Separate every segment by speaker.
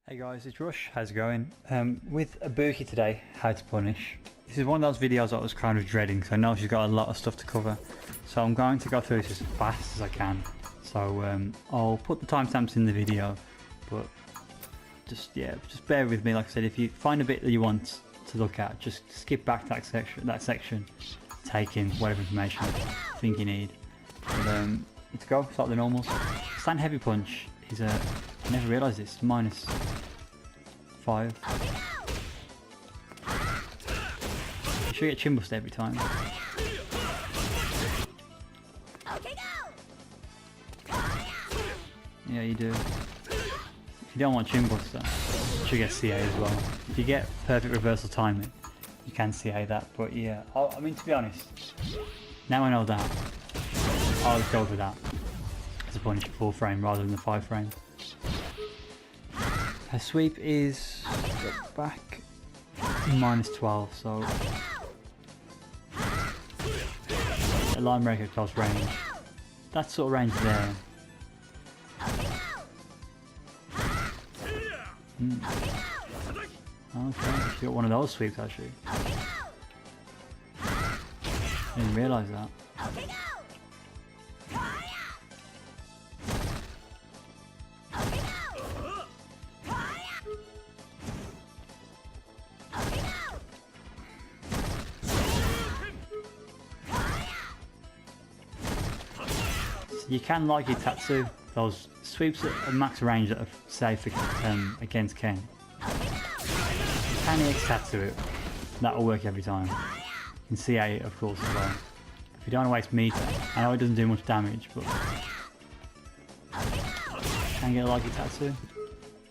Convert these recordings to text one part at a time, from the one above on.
Speaker 1: Hey guys, it's Rush. How's it going? With Ibuki today, how to punish. This is one of those videos I was kind of dreading because I know she's got a lot of stuff to cover. So I'm going to go through this as fast as I can. So I'll put the timestamps in the video, but just bear with me. Like I said, if you find a bit that you want to look at, just skip back to that section, take in whatever information you think you need. But, let's go. Start the normals. Stand heavy punch is a. I never realised this. -5. You should get chin busted every time. Yeah, you do. If you don't want chin buster, you should get CA as well. If you get perfect reversal timing, you can CA that. But yeah, I mean, to be honest, now I know that, I'll just go with that as a punish 4 frame rather than the 5 frame. Her sweep is back -12, so a line breaker close range. That sort of range there. Okay, she got one of those sweeps actually. Didn't realise that. You can like your Tatsu, those sweeps at max range that are safe against Ken. You can EX Tatsu it, that'll work every time. You can CA it of course as well. If you don't want to waste meter, I know it doesn't do much damage, but you can get a like your Tatsu.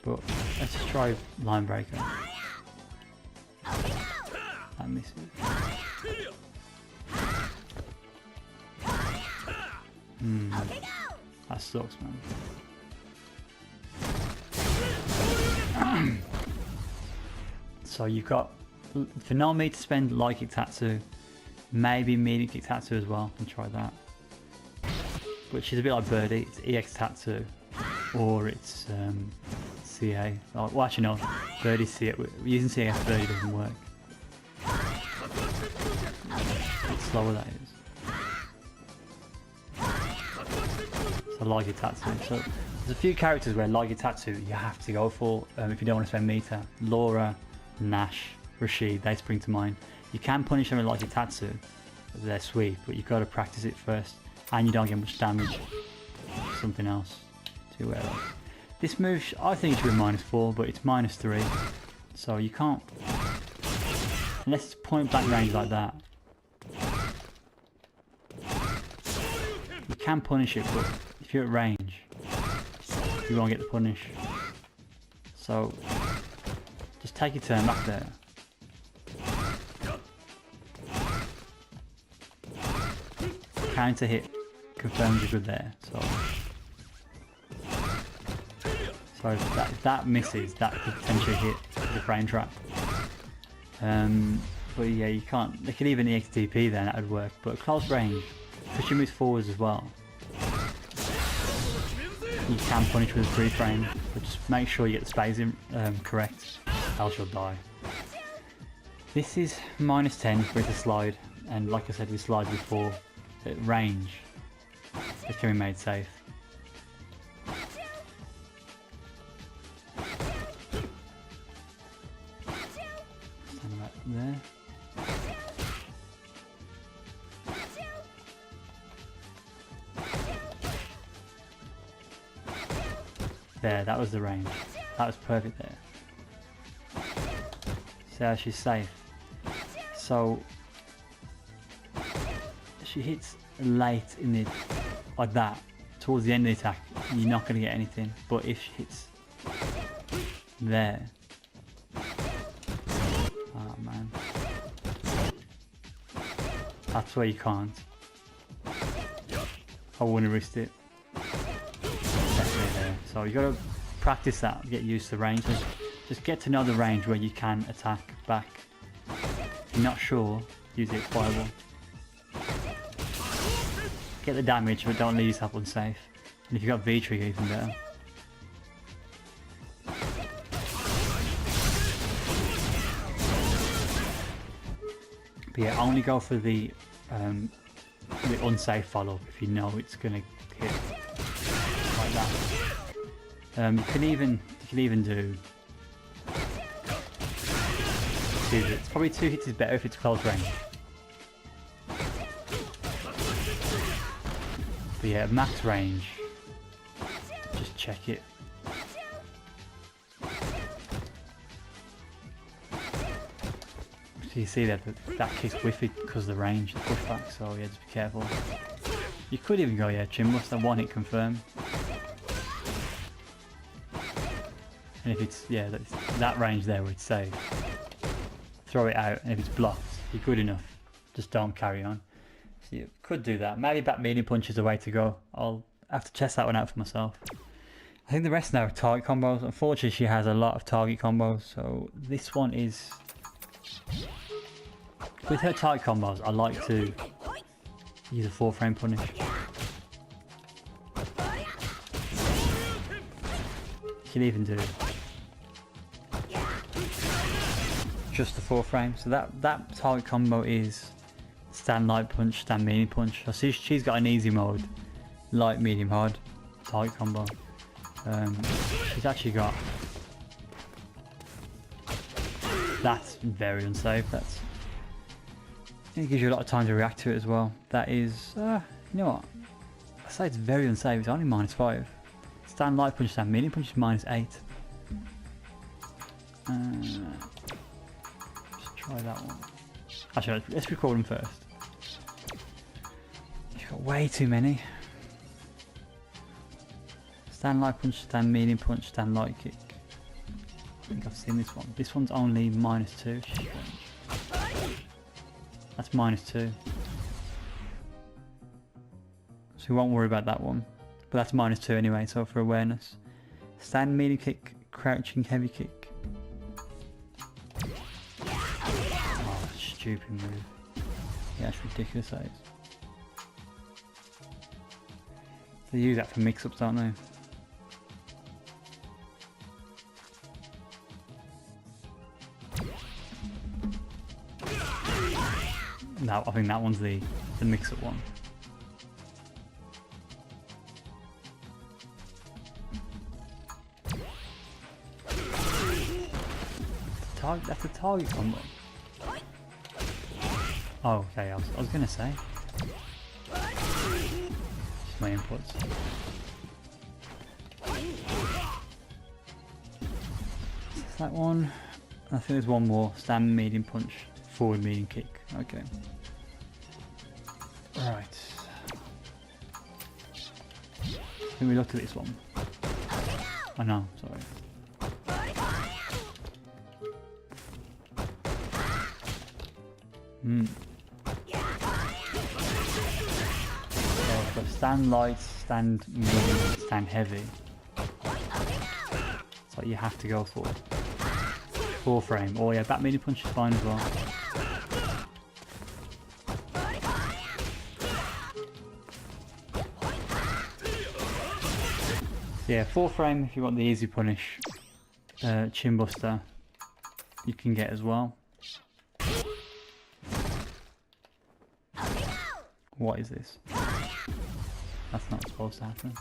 Speaker 1: But let's just try line breaker. That misses. That sucks, man. So you've got, for no meter spend, light kick Tatsu, maybe medium kick Tatsu as well, and try that. Which is a bit like Birdie, it's EX Tatsu, or it's CA. Well actually no, Birdie CA, using CA for Birdie doesn't work. It's slower that is. Like Tatsu. So there's a few characters where like Tatsu you have to go for if you don't want to spend meter. Laura, Nash, Rashid, they spring to mind. You can punish them with like Tatsu with their sweep, but you've got to practice it first, and you don't get much damage. Something else to wear off. This move I think it should be -4, but it's -3, so you can't, unless it's point blank range like that. You can punish it, but if you're at range, you won't get the punish. So just take your turn back there. Counter hit confirms you're good there. So if that misses, that could potentially hit the frame trap. But yeah, you can't. They could even EXTP then, that would work. But close range, push your moves forwards as well. You can punish with a 3 frame, but just make sure you get the spacing correct, else you'll die. This is -10 with the slide, and like I said with slide before, at range, it can be made safe. Stand back there. There, that was the range. That was perfect there. So she's safe. So she hits late in the, like that, towards the end of the attack, you're not going to get anything. But if she hits there, oh man, that's where you can't. I wouldn't risk it. So you got to practice that, get used to the range. Just get to know the range where you can attack back. If you're not sure, use the fireball. Get the damage, but don't leave yourself unsafe. And if you've got V-trigger, even better. But yeah, only go for the unsafe follow if you know it's gonna hit like that. You can even do. It's probably 2 hits is better if it's close range. But yeah, max range. Just check it. So you see that kick's whiffy because of the range, the pushback, so yeah, just be careful. You could even go, yeah, chin bust, one hit confirm. And if it's, yeah, that range there where it's safe, throw it out, and if it's blocked, you're good enough, just don't carry on. So you could do that. Maybe back medium punch is the way to go. I'll have to test that one out for myself. I think the rest now are target combos. Unfortunately, she has a lot of target combos, so this one is... With her target combos, I like to use a 4-frame punish. You can even do just the 4-frame. So that target combo is stand light punch, stand medium punch. I see she's got an easy mode, light, medium, hard target combo. She's actually got... That's very unsafe. It gives you a lot of time to react to it as well. That is, you know what? I say it's very unsafe. It's only -5. Stand light punch, stand medium punch is -8. Just try that one. Actually, let's record them first. You've got way too many. Stand light punch, stand medium punch, stand light kick. I think I've seen this one. This one's only -2. That's -2. So we won't worry about that one. But that's -2 anyway, so for awareness. Stand medium kick, crouching heavy kick. Oh, stupid move. Yeah, that's ridiculous, that is. They use that for mix-ups, don't they? No, I think that one's the mix-up one. That's a target combo. Oh, okay. I was gonna say. Just my inputs. That's that one. I think there's one more. Stand medium punch, forward medium kick. Okay. Right. I think we looked at this one. Oh no, sorry. So I've got stand light, stand medium, stand heavy. That's what you have to go for. 4-frame. Oh yeah, back medium punch is fine as well. Yeah, 4-frame if you want the easy punish. Chin buster you can get as well. What is this? That's not supposed to happen.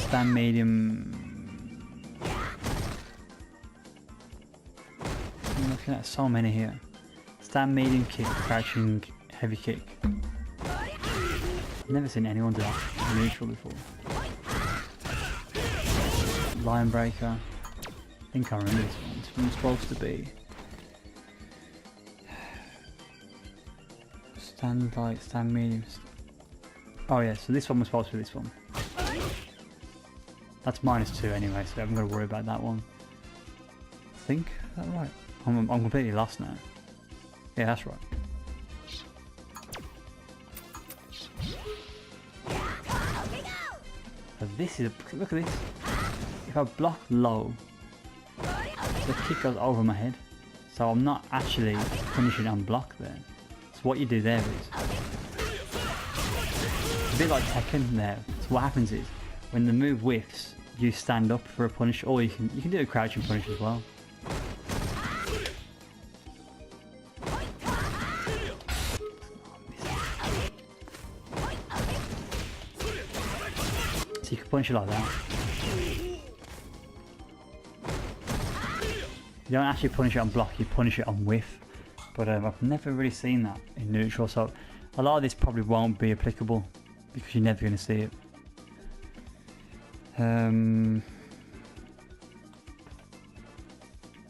Speaker 1: Stand medium. I'm looking at so many here. Stand medium kick, crouching heavy kick. I've never seen anyone do that neutral before. Lion breaker. I think I remember this one. This one's supposed to be stand light, stand medium. Oh yeah, so this one was supposed to be this one. That's -2 anyway, so I'm going to worry about that one. I think, is that right? I'm completely lost now. Yeah, that's right. So this is look at this. If I block low, the kick goes over my head. So I'm not actually punishing on block there. So what you do there is a bit like Tekken there. So what happens is, when the move whiffs, you stand up for a punish, or you can do a crouching punish as well. So you can punish it like that. You don't actually punish it on block, you punish it on whiff. But I've never really seen that in neutral, so a lot of this probably won't be applicable because you're never going to see it.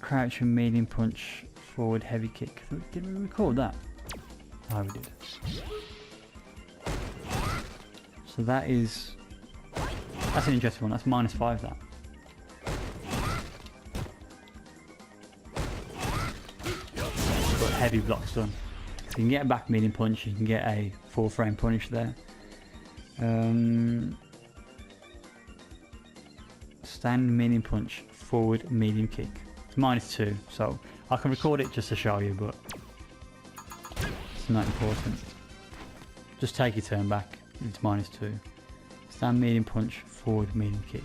Speaker 1: Crouching medium punch, forward heavy kick. Did we record that? Oh, we did. So that's an interesting one. That's -5 that. But heavy blocks done. So you can get a back medium punch, you can get a full frame punish there. Stand medium punch, forward medium kick. It's -2, so I can record it just to show you, but it's not important. Just take your turn back if it's -2. Stand medium punch, forward medium kick.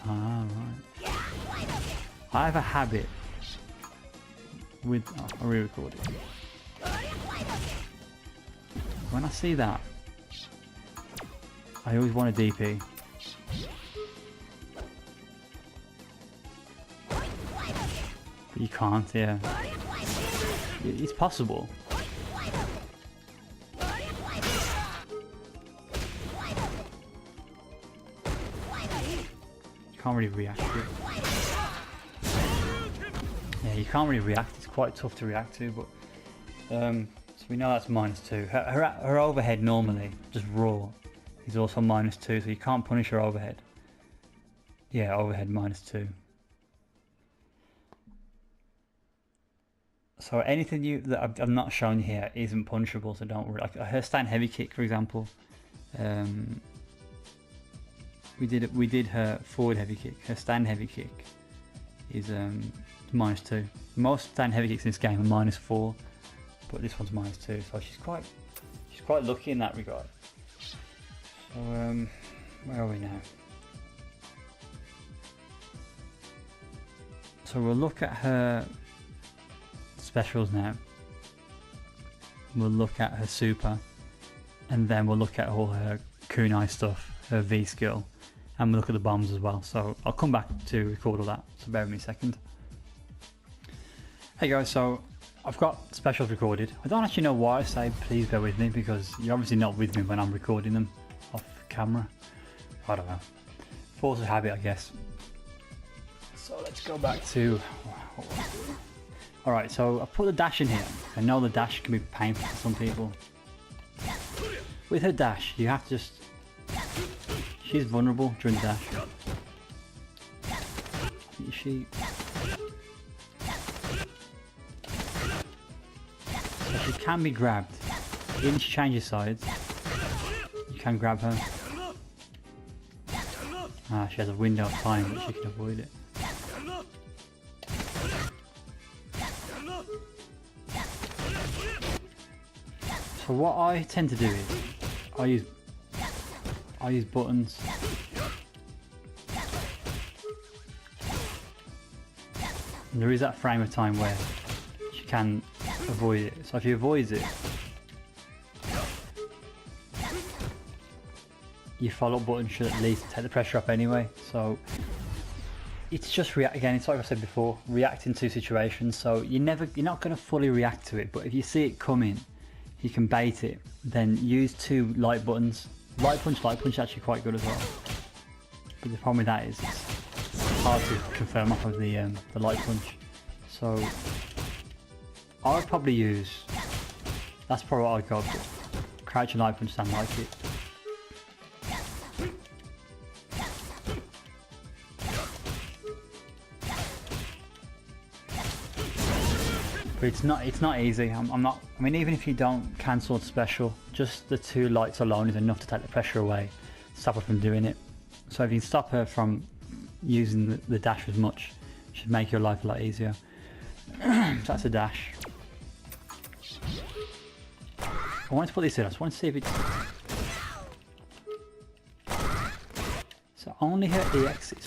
Speaker 1: Ah, right. I have a habit with... Oh, I'll re-record it. When I see that, I always want a DP. But you can't, yeah. It's possible. You can't really react to it. Yeah, you can't really react. It's quite tough to react to, but so we know that's -2. Her overhead normally, just raw, is also -2, so you can't punish her overhead. Yeah, overhead -2. So anything that I've not shown you here isn't punishable, so don't worry. Like her stand heavy kick, for example. We did her forward heavy kick. Her stand heavy kick is -2. Most stand heavy kicks in this game are -4, but this one's -2. So she's quite lucky in that regard. So where are we now? So we'll look at her specials now. We'll look at her super, and then we'll look at all her kunai stuff, her V skill, and we'll look at the bombs as well. So I'll come back to record all that, so bear with me a second. Hey guys, so I've got specials recorded. I don't actually know why I say please bear with me, because you're obviously not with me when I'm recording them off camera. I don't know. Force of habit, I guess. So let's go back to... Alright, so I put the dash in here. I know the dash can be painful for some people. With her dash, you have to just... She's vulnerable during the dash. She can be grabbed. Even if she changes sides, you can grab her. Ah, she has a window of time that she can avoid it. So what I tend to do is I use buttons. And there is that frame of time where she can avoid it. So if she avoids it, your follow-up button should at least take the pressure up anyway. So it's just again, it's like I said before, reacting to situations. So you're not going to fully react to it, but if you see it coming, you can bait it. Then use 2 light buttons. Light punch is actually quite good as well. But the problem with that is it's hard to confirm off of the light punch. So I would probably use, that's probably what I'd go for. Crouch and light punch, stand light kick. But it's not easy. I mean, even if you don't cancel the special, just the 2 lights alone is enough to take the pressure away, stop her from doing it. So if you can stop her from using the dash as much, it should make your life a lot easier. So that's a dash. I wanted to put this in. I just want to see if it's only her EXs.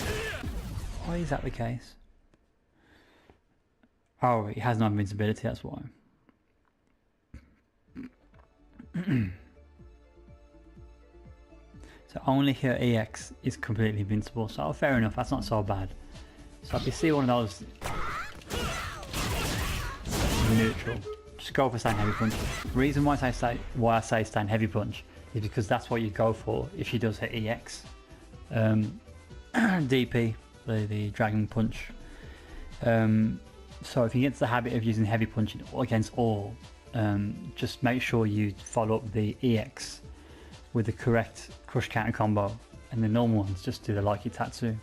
Speaker 1: Why is that the case? Oh, he has no invincibility, that's why. So only her EX is completely invincible. So fair enough, that's not so bad. So if you see one of those neutral, just go for stand heavy punch. The reason why I say stand heavy punch is because that's what you go for if she does her EX. DP, the dragon punch. So if you get into the habit of using heavy punching against all, just make sure you follow up the EX with the correct crush counter combo, and the normal ones just do the Likey Tatsu.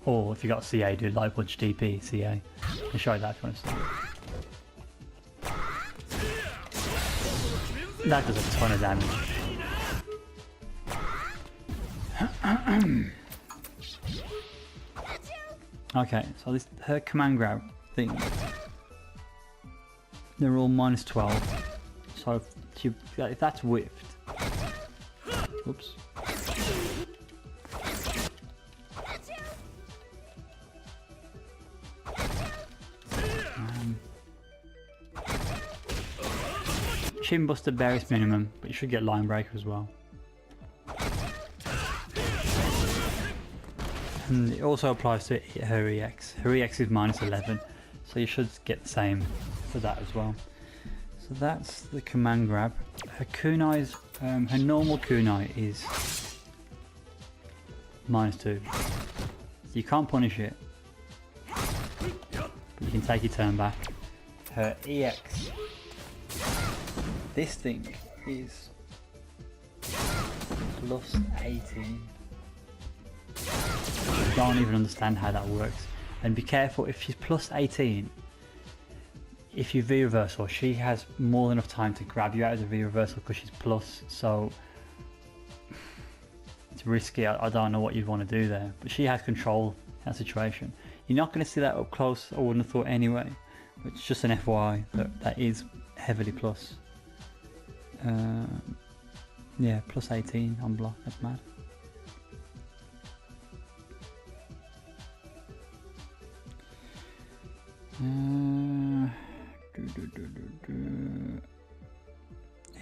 Speaker 1: Or if you got CA, do light punch DP CA. I'll show you that if you want to see. That does a ton of damage. Okay, so this her command grab thing, they're all -12. So if that's whiffed, oops. Chin buster barest minimum, but you should get line breaker as well. And it also applies to her EX. Her EX is -11, so you should get the same for that as well. So that's the command grab. Her kunai's, her normal kunai is -2. You can't punish it, but you can take your turn back. Her EX, this thing is +18. I don't even understand how that works. And be careful, if she's +18, if you V-reversal, she has more than enough time to grab you out of the V-reversal because she's plus, so it's risky. I don't know what you'd want to do there, but she has control in that situation. You're not going to see that up close, I wouldn't have thought anyway, but it's just an FYI that is heavily plus. Yeah, +18 on block, that's mad.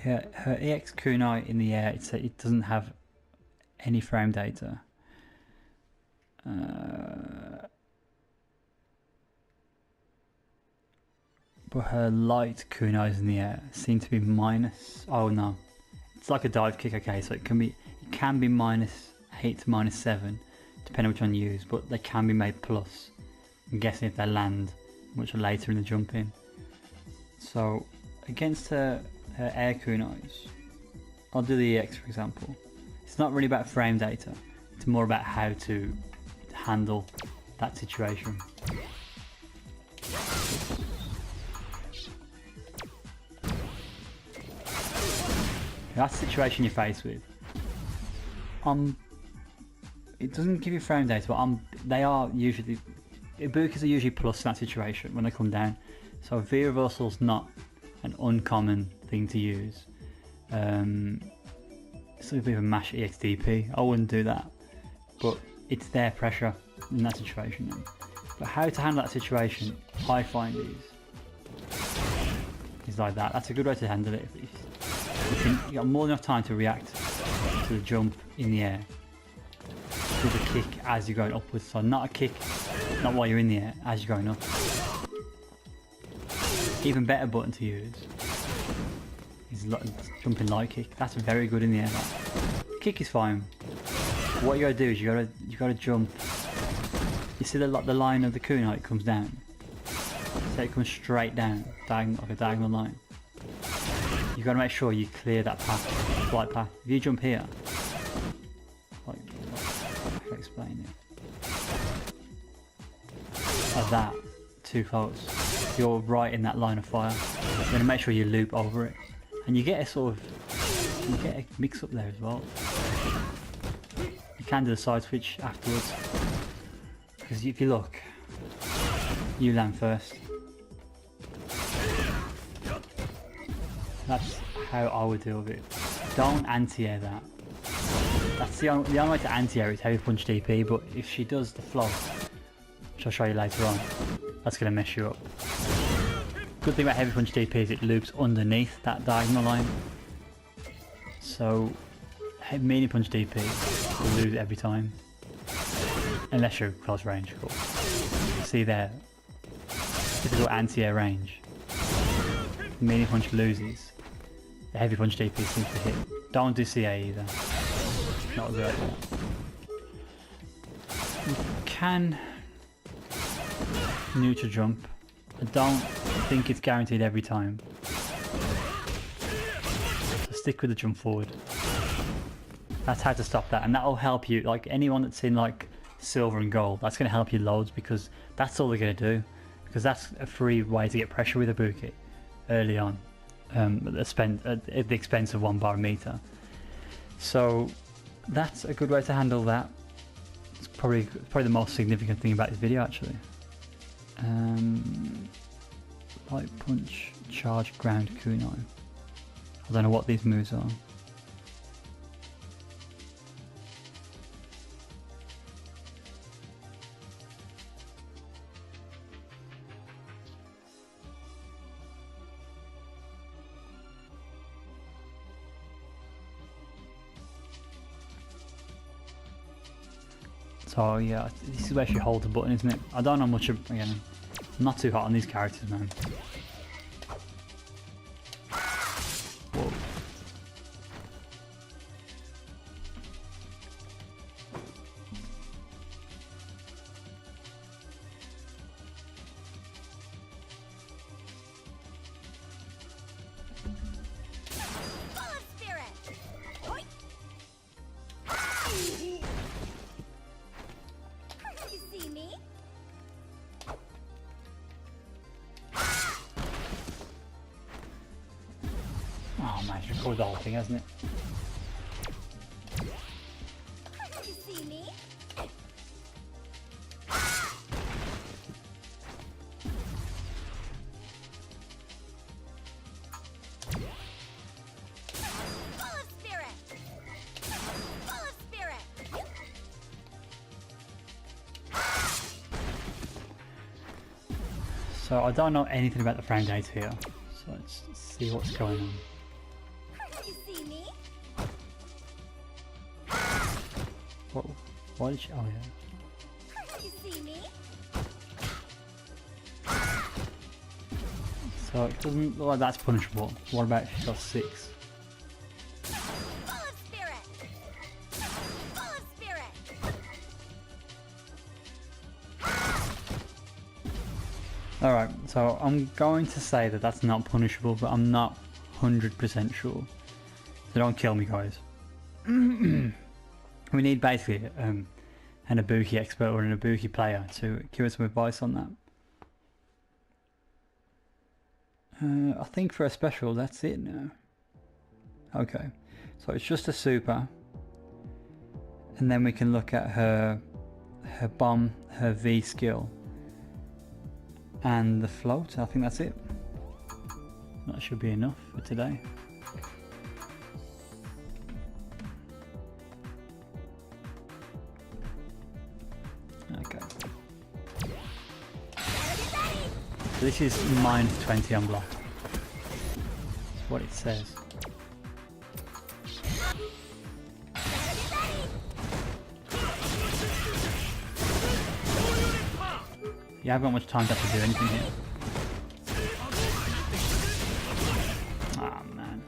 Speaker 1: Her EX Kunai in the air, it doesn't have any frame data. But her light kunais in the air seem to be minus. Oh no, it's like a dive kick. Okay, so it can be -8 to -7, depending on which one you use. But they can be made plus. I'm guessing if they land much later in the jump in. So against her air kunais, I'll do the EX for example. It's not really about frame data. It's more about how to handle that situation. That's the situation you're faced with. It doesn't give you frame data, but they are usually, Ibukis are usually plus in that situation when they come down. So V-reversal's not an uncommon thing to use. It's a bit of a mash EXDP. I wouldn't do that, but it's their pressure in that situation. But how to handle that situation, I find is like that. That's a good way to handle it. You got more than enough time to react to the jump in the air. Do the kick as you're going upwards. So not a kick, not while you're in the air, as you're going up. Even better button to use is jumping light kick. That's very good in the air. Kick is fine. What you gotta do is you gotta jump. You see the line of the kunai, it comes down. So it comes straight down, like a diagonal line. You gotta make sure you clear that path, flight path. If you jump here, like I can explain it. Like that, too close. You're right in that line of fire. You're gonna make sure you loop over it, and you get a mix up there as well. You can do the side switch afterwards, because if you look, you land first. That's how I would deal with it. Don't anti-air that. That's the only way to anti-air is heavy punch DP, but if she does the float, which I'll show you later on, that's going to mess you up. Good thing about heavy punch DP is it loops underneath that diagonal line. So medium punch DP will lose every time. Unless you're close range, of course. See there, typical anti-air range. Medium punch loses. The heavy punch DP seems to hit. Don't do CA either. Not a good idea. You can neutral jump. I don't think it's guaranteed every time. So stick with the jump forward. That's how to stop that, and that'll help you. Like anyone that's in like silver and gold, that's going to help you loads because that's all they're going to do. Because that's a free way to get pressure with Ibuki early on, at the expense of 1 bar a meter. So that's a good way to handle that. It's probably the most significant thing about this video actually. Light punch, charge, ground, kunai. I don't know what these moves are. So yeah, this is where she holds the button, isn't it? I don't know much of, again, I'm not too hot on these characters, man. Whoa. Oh man, she's recorded the whole thing, hasn't it?
Speaker 2: You see me? Full of spirit. Full of spirit.
Speaker 1: So I don't know anything about the frame data here, so let's see what's going on.
Speaker 2: You see me?
Speaker 1: Whoa, why did she, oh yeah.
Speaker 2: You see me?
Speaker 1: So it doesn't look like that's punishable. What about if she got 6?
Speaker 2: Full of spirit. Full of spirit.
Speaker 1: Alright, so I'm going to say that that's not punishable, but I'm not 100% sure. So don't kill me, guys. We need basically an Ibuki expert or an Ibuki player to give us some advice on that. I think for a special, that's it now. Okay, so it's just a super. And then we can look at her bomb, her V skill, and the float. I think that's it. That should be enough for today. Okay. So this is -20 on block. That's what it says. You haven't got much time to have to do anything here. Ah, man.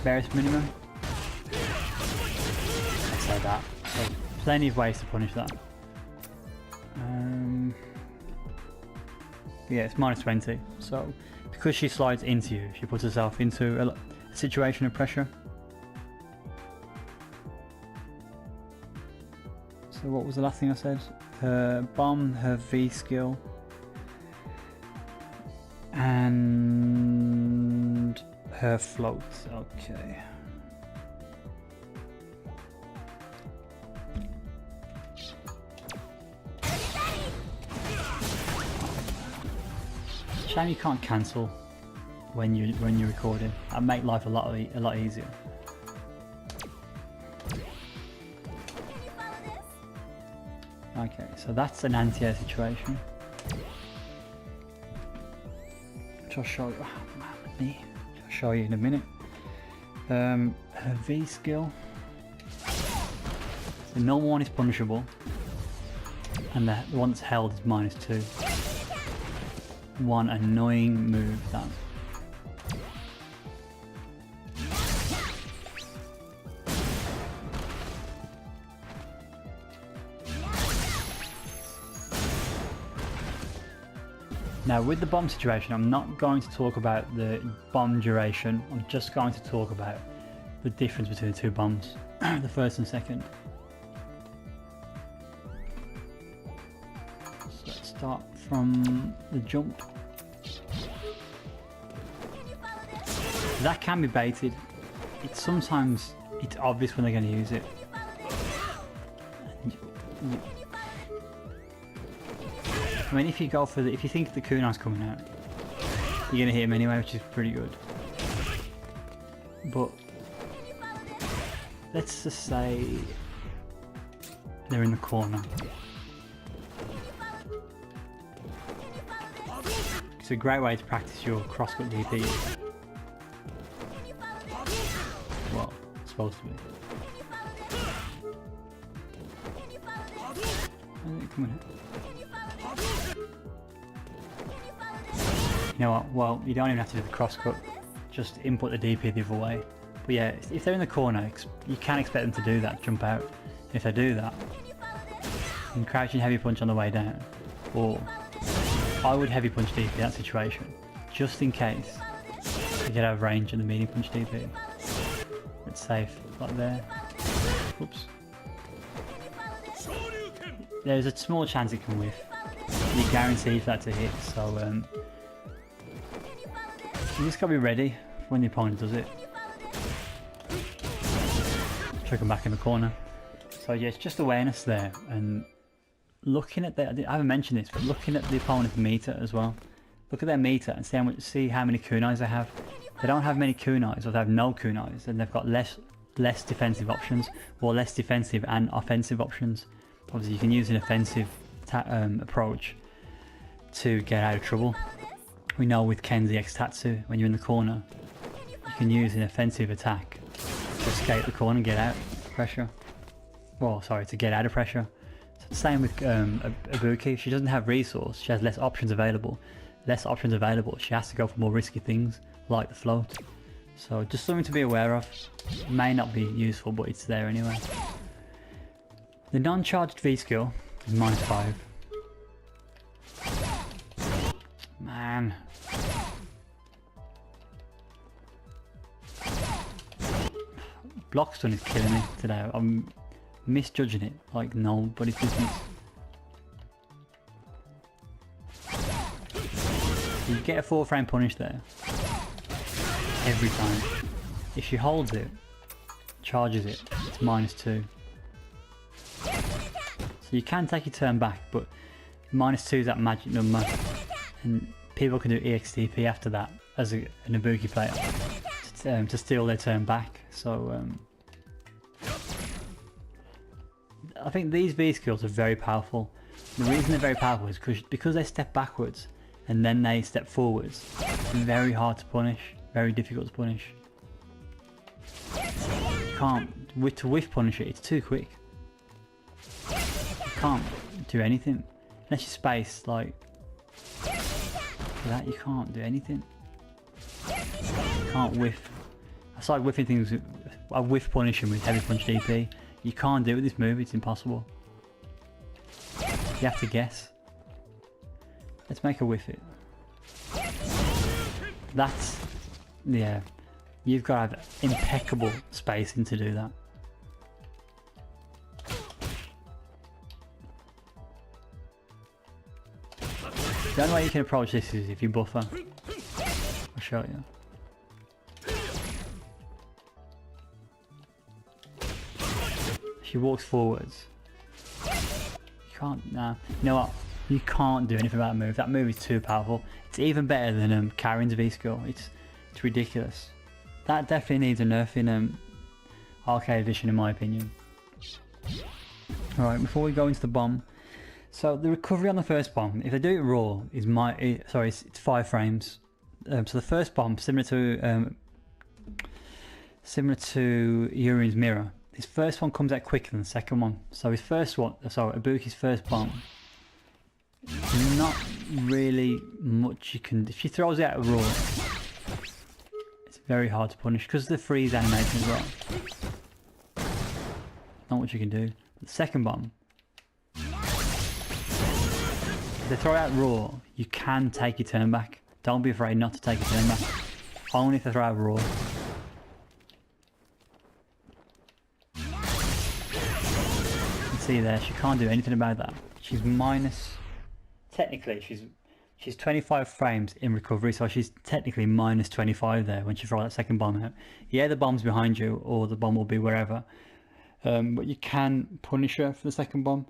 Speaker 1: Barest minimum. I'd say that. So plenty of ways to punish that. Yeah, it's -20. So because she slides into you, she puts herself into a situation of pressure. So what was the last thing I said? Her bomb, her V skill, and her float. Okay. Shame you can't cancel when you're recording. That'd make life a lot easier. Okay, so that's an anti-air situation. Which I'll show you. Oh, man, I'll show you in a minute. Her V skill. The normal one is punishable, and the one that's held is -2. One annoying move that. Now with the bomb situation, I'm not going to talk about the bomb duration, I'm just going to talk about the difference between the two bombs, the first and second. So let's start from the jump. That can be baited. It's obvious when they're going to use it. I mean, if you think the kunai's coming out, you're gonna hit him anyway, which is pretty good. But let's just say they're in the corner. It's a great way to practice your crosscut DP. Well, it's supposed to be. Coming out. You know what, well, you don't even have to do the crosscut, just input the DP the other way. But yeah, if they're in the corner, you can't expect them to do that, jump out. If they do that, you can crouch and heavy punch on the way down. Or I would heavy punch DP in that situation, just in case you get out of range of the medium punch DP. It's safe, like there. Oops. There's a small chance it can whiff. You're guaranteed for that to hit, so you just gotta be ready when the opponent does it. Chuck him back in the corner. So yeah, it's just awareness there, and looking at I haven't mentioned this, but looking at the opponent's meter as well. Look at their meter and see how many kunais they have. If they don't have many kunais, or they have no kunais, then they've got less defensive options, or less defensive and offensive options. Obviously you can use an offensive approach to get out of trouble. We know with Ken's EX Tatsu, when you're in the corner, you can use an offensive attack to escape the corner and get out of pressure. Well, sorry, to get out of pressure. So same with Ibuki. If she doesn't have resource, she has less options available. Less options available, she has to go for more risky things, like the float. So just something to be aware of. It may not be useful, but it's there anyway. The non-charged V skill is -5. Man. Block stun is killing me today. I'm misjudging it like nobody's business. You get a 4-frame punish there. Every time. If she holds it, charges it, it's -2. So you can take your turn back, but -2 is that magic number. And people can do EXTP after that as an Ibuki player to steal their turn back. So I think these V skills are very powerful. The reason they're very powerful is because they step backwards and then they step forwards. It's very hard to punish, very difficult to punish. You can't, to whiff punish it, it's too quick. You can't do anything unless you space like that. You can't do anything. You can't whiff. I started whiffing things. I whiff punishing with heavy punch DP. You can't do it with this move. It's impossible. You have to guess. Let's make a whiff it. That's, yeah. You've got to have impeccable spacing to do that. The only way you can approach this is if you buffer. I'll show you. She walks forwards. You can't, nah. You know what? You can't do anything about that move. That move is too powerful. It's It's even better than Karin's V skill. It's ridiculous. That definitely needs a nerf in Arcade Edition in my opinion. Alright, before we go into the bomb, so the recovery on the first bomb, if they do it raw, is it's 5 frames. So the first bomb, similar to Yuri's mirror, his first one comes out quicker than the second one. So his first one, Ibuki's first bomb, not really much you can. If she throws it out raw, it's very hard to punish because of the freeze animation as well. Not much you can do. The second bomb, if they throw it out raw, you can take your turn back. Don't be afraid not to take your turn back. Only if they throw out raw. You can see there, she can't do anything about that. She's minus. Technically, she's 25 frames in recovery, so she's technically minus 25 there when she throws that second bomb out. Yeah, the bomb's behind you, or the bomb will be wherever. But you can punish her for the second bomb.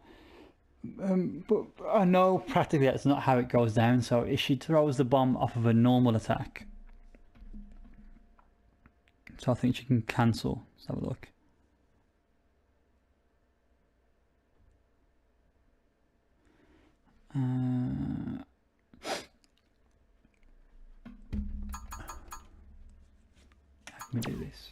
Speaker 1: But I know practically that's not how it goes down. So if she throws the bomb off of a normal attack, so I think she can cancel. Let's have a look. Let me do this.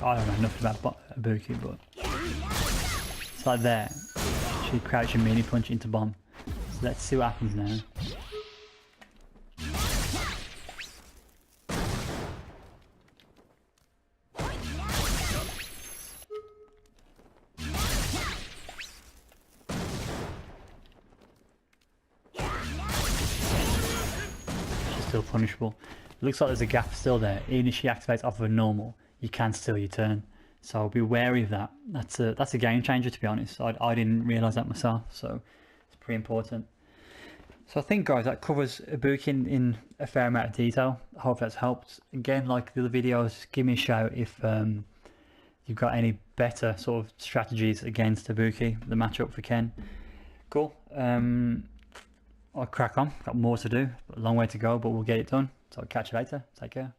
Speaker 1: I don't know nothing about Ibuki, but it's like there. She crouch and mini punch into bomb. So let's see what happens now. She's still punishable. It looks like there's a gap still there. Even if she activates off of a normal, you can steal your turn, so be wary of that. That's a game changer, to be honest. I didn't realise that myself, so it's pretty important. So I think, guys, that covers Ibuki in a fair amount of detail. I hope that's helped. Again, like the other videos, give me a shout if you've got any better sort of strategies against Ibuki, the matchup for Ken. Cool. I'll crack on. Got more to do, a long way to go, but we'll get it done. So I'll catch you later. Take care.